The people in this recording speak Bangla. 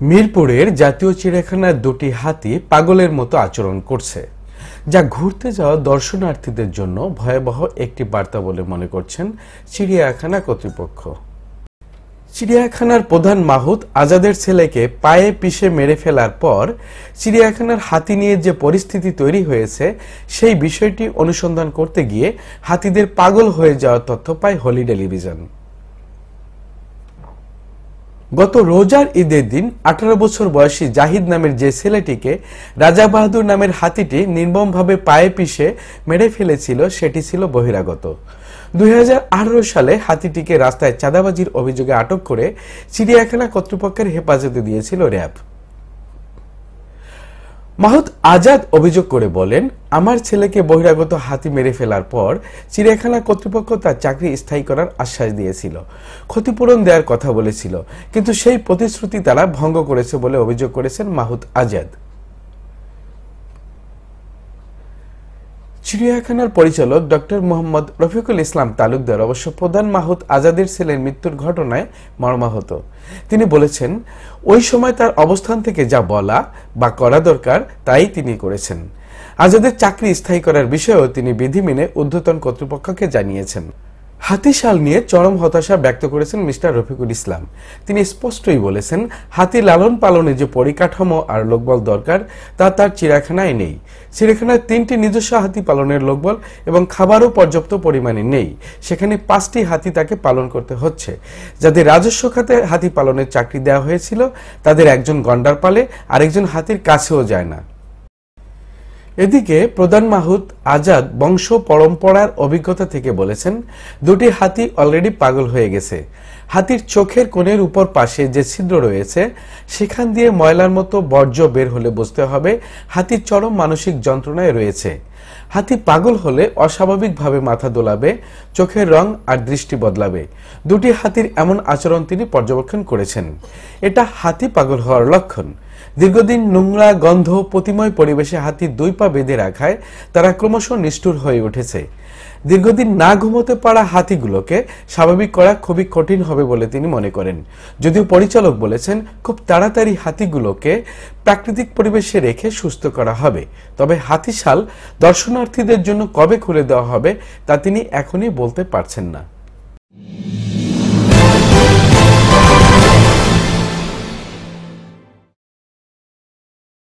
মিরপুরের জাতীয় চিড়িয়াখানার দুটি হাতি পাগলের মতো আচরণ করছে, যা ঘুরতে যাওয়া দর্শনার্থীদের জন্য ভয়াবহ একটি বার্তা বলে মনে করছেন চিড়িয়াখানা কর্তৃপক্ষ। চিড়িয়াখানার প্রধান মাহুত আজাদের ছেলেকে পায়ে পিষে মেরে ফেলার পর চিড়িয়াখানার হাতি নিয়ে যে পরিস্থিতি তৈরি হয়েছে, সেই বিষয়টি অনুসন্ধান করতে গিয়ে হাতিদের পাগল হয়ে যাওয়ার তথ্য পায় হলি টেলিভিশন। গত রোজার ঈদের দিন 18 বছর বয়সী জাহিদ নামের যে ছেলেটিকে রাজা বাহাদুর নামের হাতিটি নির্মমভাবে পায়ে পিষে মেরে ফেলেছিল, সেটি ছিল বহিরাগত। 2018 সালে হাতিটিকে রাস্তায় চাঁদাবাজির অভিযোগে আটক করে চিড়িয়াখানা কর্তৃপক্ষের হেফাজতে দিয়েছিল র্যাব। মাহুত আজাদ অভিযোগ করে বলেন, আমার ছেলেকে বহিরাগত হাতি মেরে ফেলার পর চিড়িয়াখানা কর্তৃপক্ষ তার চাকরি স্থায়ী করার আশ্বাস দিয়েছিল, ক্ষতিপূরণ দেওয়ার কথা বলেছিল, কিন্তু সেই প্রতিশ্রুতি তারা ভঙ্গ করেছে বলে অভিযোগ করেছেন মাহুত আজাদ। চিড়িয়াখানার পরিচালক ডক্টর মোহাম্মদ রফিকুল ইসলাম তালুকদার অবশ্য প্রধান মাহুত আজাদের ছেলের মৃত্যুর ঘটনায় মর্মাহত। তিনি বলেছেন, ওই সময় তার অবস্থান থেকে যা বলা বা করা দরকার তাই তিনি করেছেন। আজাদের চাকরি স্থায়ী করার বিষয়েও তিনি বিধি মেনে ঊর্ধ্বতন কর্তৃপক্ষকে জানিয়েছেন। হাতিশাল নিয়ে চরম হতাশা ব্যক্ত করেছেন মিস্টার রফিকুল ইসলাম। তিনি স্পষ্টই বলেছেন, হাতি লালন পালনে যে পরিকাঠামো আর লোকবল দরকার তা তার চিড়িয়াখানায় নেই। চিড়িয়াখানায় 3টি নিজস্ব হাতি পালনের লোকবল এবং খাবারও পর্যাপ্ত পরিমাণে নেই। সেখানে 5টি হাতি তাকে পালন করতে হচ্ছে। যাদের রাজস্ব খাতে হাতি পালনের চাকরি দেওয়া হয়েছিল, তাদের একজন গন্ডার পালে, আরেকজন হাতির কাছেও যায় না। এদিকে প্রধান মাহুত আজাদ বংশ পরম্পরার অভিজ্ঞতা থেকে বলেছেন, দুটি হাতি অলরেডি পাগল হয়ে গেছে। হাতির চোখের কোণের উপর পাশে যে ছিদ্র রয়েছে, সেখান দিয়ে ময়লার মতো বর্জ্য বের হলে বুঝতে হবে হাতির চরম মানসিক যন্ত্রণায় রয়েছে। হাতি পাগল হলে অস্বাভাবিকভাবে মাথা দোলাবে, চোখের রং আর দৃষ্টি বদলাবে। দুটি হাতির এমন আচরণ তিনি পর্যবেক্ষণ করেছেন। এটা হাতি পাগল হওয়ার লক্ষণ। দীর্ঘদিন নোংরা, গন্ধ, প্রতিময় পরিবেশে হাতির 2 পা বেঁধে রাখায় তারা ক্রমশ নিষ্ঠুর হয়ে উঠেছে। দীর্ঘদিন না ঘুমোতে পারা হাতিগুলোকে স্বাভাবিক করা খুবই কঠিন হবে বলে তিনি মনে করেন। যদিও পরিচালক বলেছেন, খুব তাড়াতাড়ি হাতিগুলোকে প্রাকৃতিক পরিবেশে রেখে সুস্থ করা হবে। তবে হাতিশাল দর্শনার্থীদের জন্য কবে খুলে দেওয়া হবে তা তিনি এখনই বলতে পারছেন না।